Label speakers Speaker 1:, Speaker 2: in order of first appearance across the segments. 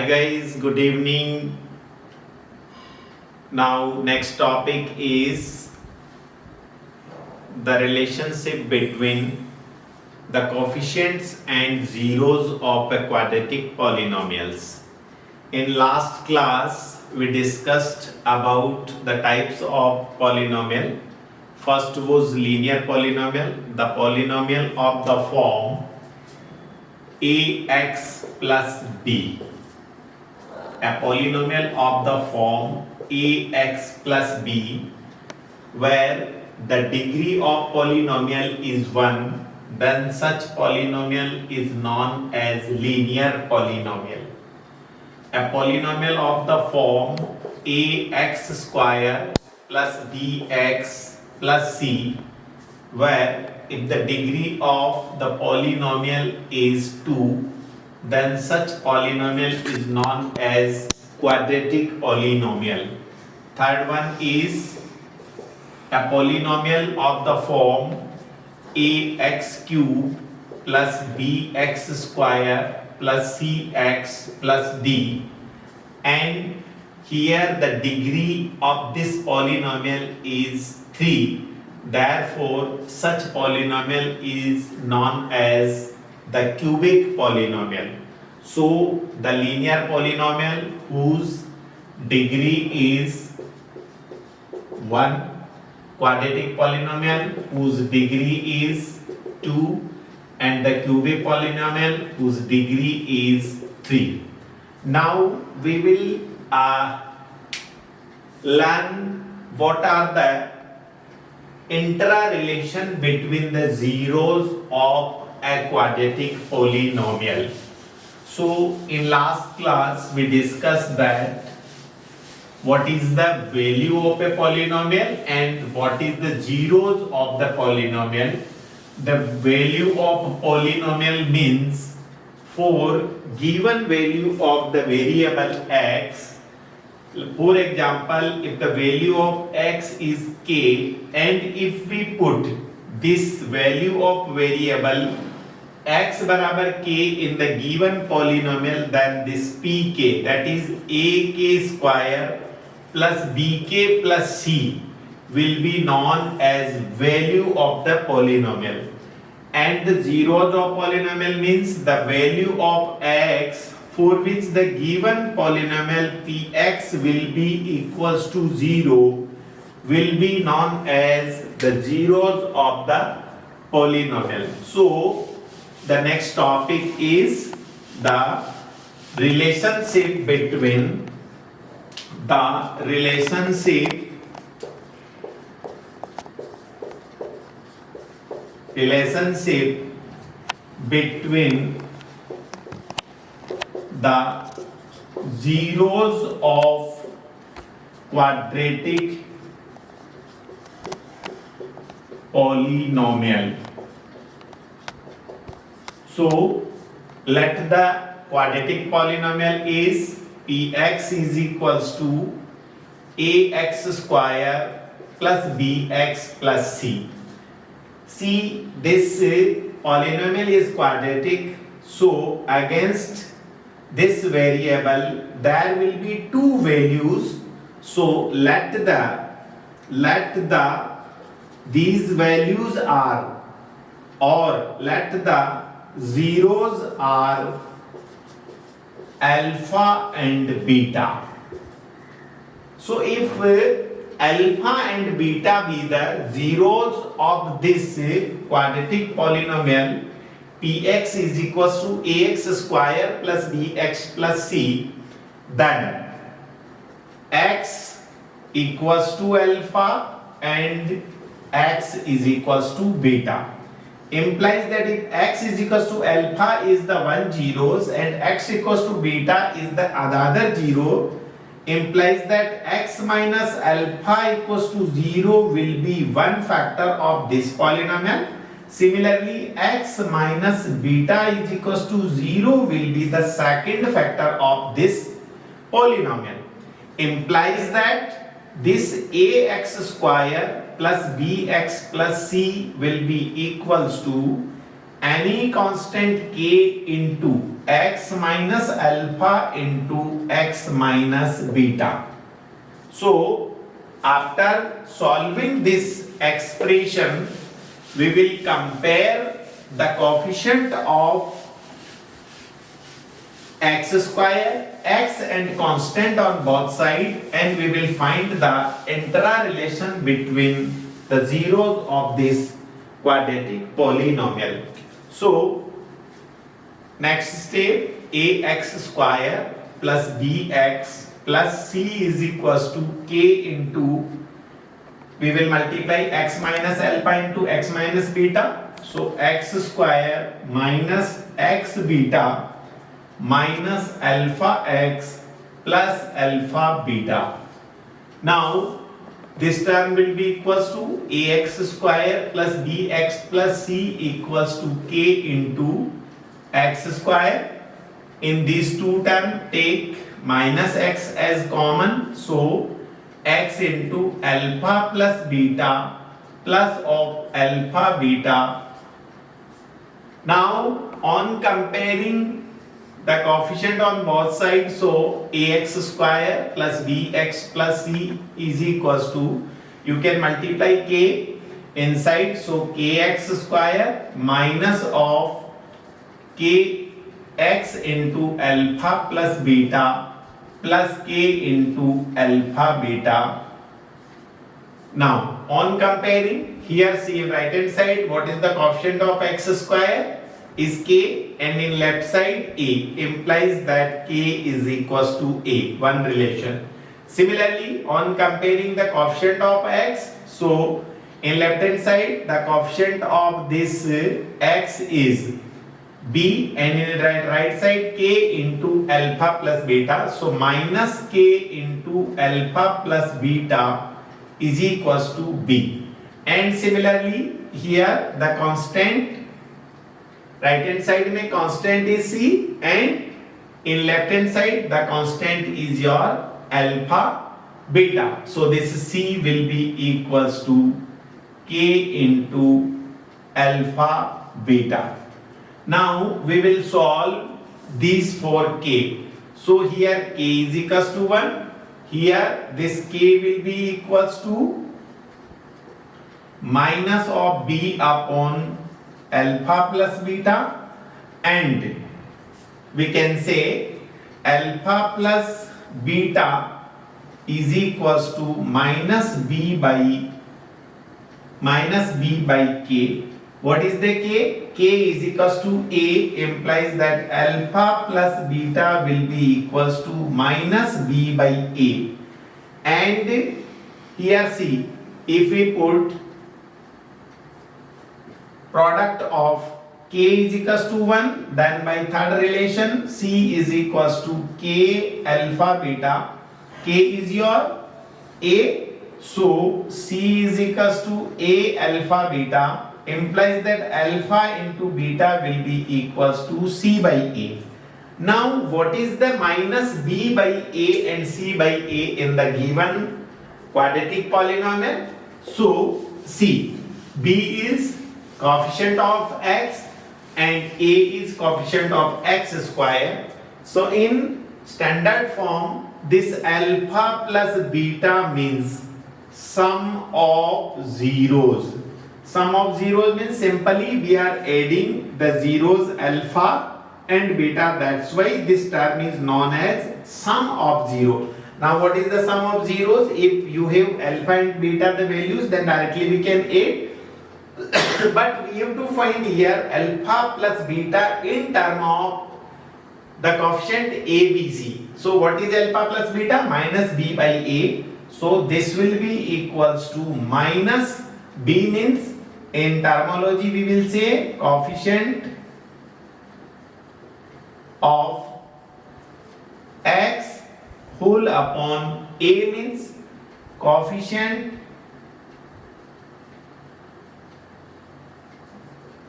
Speaker 1: Hi guys, good evening. Now next topic is the relationship between the coefficients and zeros of a quadratic polynomials. In last class we discussed about the types of polynomial. First was linear polynomial, the polynomial of the form ax plus b. A polynomial of the form ax plus b where the degree of polynomial is 1, then such polynomial is known as linear polynomial. A polynomial of the form ax square plus bx plus c where if the degree of the polynomial is 2, then such polynomial is known as quadratic polynomial. Third one is a polynomial of the form ax cube plus bx square plus cx plus d, and here the degree of this polynomial is 3. Therefore, such polynomial is known as the cubic polynomial. So, the linear polynomial whose degree is 1, quadratic polynomial whose degree is 2, and the cubic polynomial whose degree is 3. Now, we will learn what are the interrelation between the zeros of a quadratic polynomial. So in last class we discussed that what is the value of a polynomial and what is the zeros of the polynomial. The value of a polynomial means for given value of the variable x. For example, if the value of x is k, and if we put this value of variable x barabar k in the given polynomial, then this pk, that is ak square plus bk plus c, will be known as value of the polynomial. And the zeros of polynomial means the value of x for which the given polynomial px will be equals to 0 will be known as the zeros of the polynomial. So the next topic is the relationship between the zeros of quadratic polynomial. So let the quadratic polynomial is px is equals to ax square plus bx plus c. See, this polynomial is quadratic, so against this variable there will be two values. So let these values are, or let the zeros are alpha and beta. So if alpha and beta be the zeros of this quadratic polynomial px is equals to ax square plus bx plus c, then x equals to alpha and x is equals to beta. Implies that if x is equals to alpha is the one zeros and x equals to beta is the other zero, implies that x minus alpha equals to 0 will be one factor of this polynomial. Similarly, x minus beta is equals to 0 will be the second factor of this polynomial. Implies that this ax square plus bx plus c will be equals to any constant k into x minus alpha into x minus beta. So after solving this expression, we will compare the coefficient of x square, x and constant on both sides, and we will find the interrelation between the zeros of this quadratic polynomial. So next step, ax square plus bx plus c is equals to k into, we will multiply x minus alpha into x minus beta. So x square minus x beta minus alpha x plus alpha beta. Now this term will be equals to ax square plus bx plus c equals to k into x square. In these two terms, take minus x as common. So x into alpha plus beta plus of alpha beta. Now on comparing the coefficient on both sides, so ax square plus bx plus c is equals to, you can multiply k inside, so kx square minus of kx into alpha plus beta plus k into alpha beta. Now on comparing, here see right hand side, what is the coefficient of x square is k, and in left side a, implies that k is equals to a, one relation. Similarly on comparing the coefficient of x, so in left hand side the coefficient of this x is b, and in right side k into alpha plus beta, so minus k into alpha plus beta is equals to b. And similarly here the constant, right hand side में constant is c, and in left hand side the constant is your alpha beta. So this c will be equals to k into alpha beta. Now we will solve these for k. So here k is equals to 1. Here this k will be equals to minus of b upon alpha plus beta, and we can say alpha plus beta is equals to minus b by k. What is the k? K is equals to a, implies that alpha plus beta will be equals to minus b by a. And here see, if we put product of k is equals to 1, then by third relation c is equals to k alpha beta. K is your a, so c is equals to a alpha beta, implies that alpha into beta will be equals to c by a. Now what is the minus b by a and c by a in the given quadratic polynomial? So see, b is coefficient of x and a is coefficient of x square. So in standard form, this alpha plus beta means sum of zeros. Sum of zeros means simply we are adding the zeros alpha and beta. That's why this term is known as sum of zero. Now what is the sum of zeros? If you have alpha and beta the values, then directly we can add. But we have to find here alpha plus beta in term of the coefficient a, b, c. So what is alpha plus beta? Minus b by a. So this will be equals to minus b, means in terminology we will say coefficient of x whole upon a, means coefficient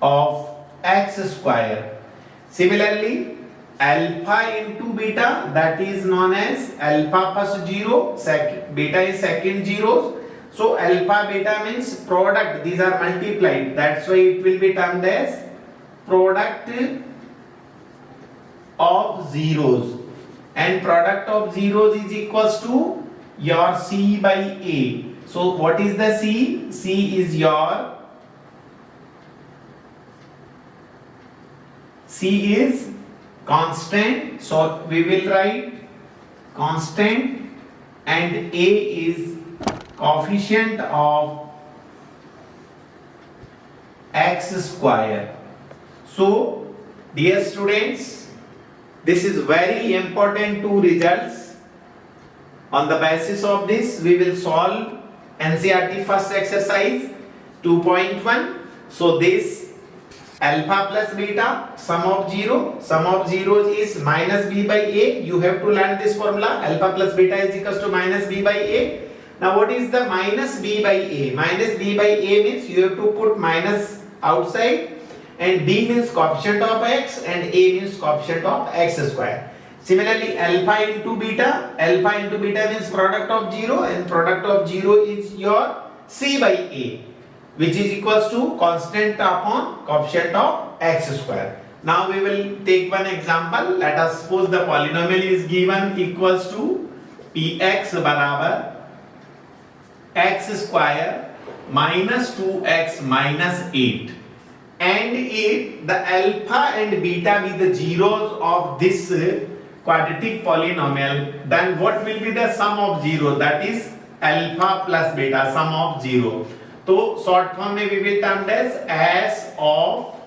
Speaker 1: of x square. Similarly, alpha into beta, that is known as alpha first zero, beta is second zeros. So alpha beta means product, these are multiplied, that's why it will be termed as product of zeros, and product of zeros is equals to your C by A. So what is the C? C is your C is constant, so we will write constant, and A is coefficient of x square. So dear students, this is very important two results. On the basis of this, we will solve NCERT first exercise 2.1. So this alpha plus beta, sum of zeros is minus b by a. You have to learn this formula. Alpha plus beta is equals to minus b by a. Now what is the minus b by a? Minus b by a means you have to put minus outside, and b means coefficient of x and a means coefficient of x square. Similarly, alpha into beta means product of 0, and product of 0 is your c by a, which is equals to constant upon coefficient of x square. Now we will take one example. Let us suppose the polynomial is given equals to px barabar x square minus 2x minus 8, and if the alpha and beta be the zeros of this quadratic polynomial, then what will be the sum of zero? That is alpha plus beta, sum of 0. So short form में we will term as S of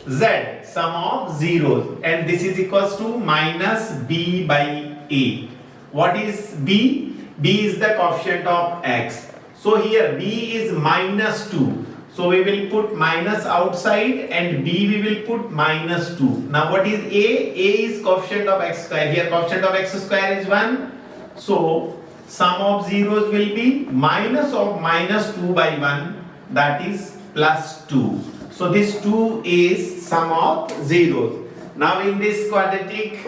Speaker 1: Z, sum of zeros, and this is equals to minus b by a. What is b? B is the coefficient of x. So here b is minus 2. So we will put minus outside, and b we will put minus 2. Now what is a? A is coefficient of x square. Here coefficient of x square is 1. So sum of zeros will be minus of minus 2 by 1, that is plus 2. So this 2 is sum of zeros. Now in this quadratic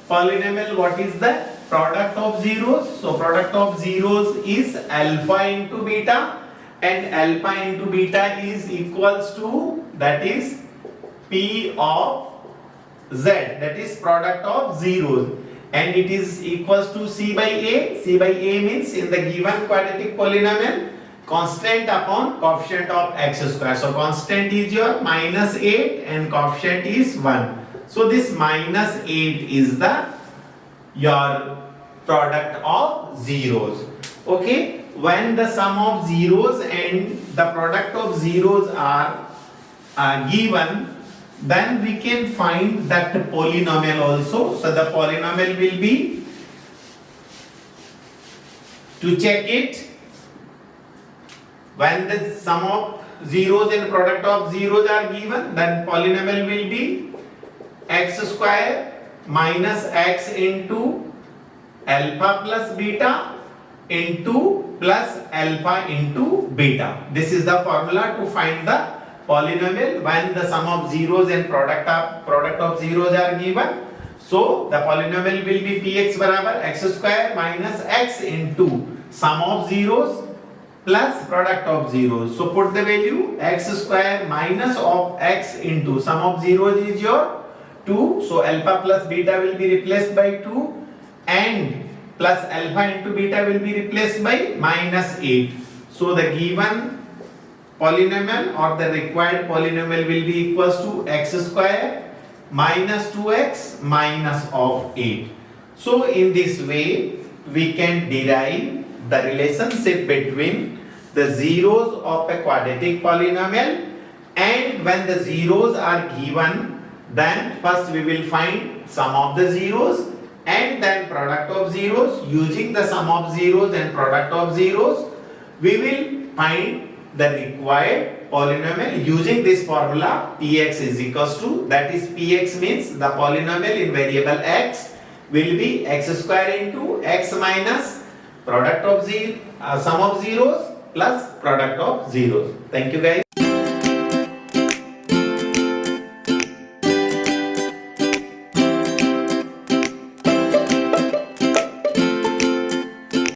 Speaker 1: polynomial, what is the product of zeros? So product of zeros is alpha into beta, and alpha into beta is equals to, that is p of z, that is product of zeros, and it is equals to c by a. C by a means in the given quadratic polynomial constant upon coefficient of x square. So constant is your minus 8 and coefficient is 1. So this minus 8 is the your product of zeros. Okay, when the sum of zeros and the product of zeros are given, then we can find that polynomial also. So the polynomial will be, to check it, when the sum of zeros and product of zeros are given, then polynomial will be x square minus x into alpha plus beta into plus alpha into beta. This is the formula to find the polynomial when the sum of zeros and product of zeros are given. So the polynomial will be px barabar x square minus x into sum of zeros plus product of zeros. So put the value x square minus of x into sum of zeros is your 2. So alpha plus beta will be replaced by 2, and plus alpha into beta will be replaced by minus 8. So the given polynomial or the required polynomial will be equals to x square minus 2x minus of 8. So in this way we can derive the relationship between the zeros of a quadratic polynomial, and when the zeros are given, then first we will find sum of the zeros and then product of zeros. Using the sum of zeros and product of zeros, we will find the required polynomial using this formula px is equals to, that is px means the polynomial in variable x will be x square into x minus product of sum of zeros plus product of zeros. Thank you guys.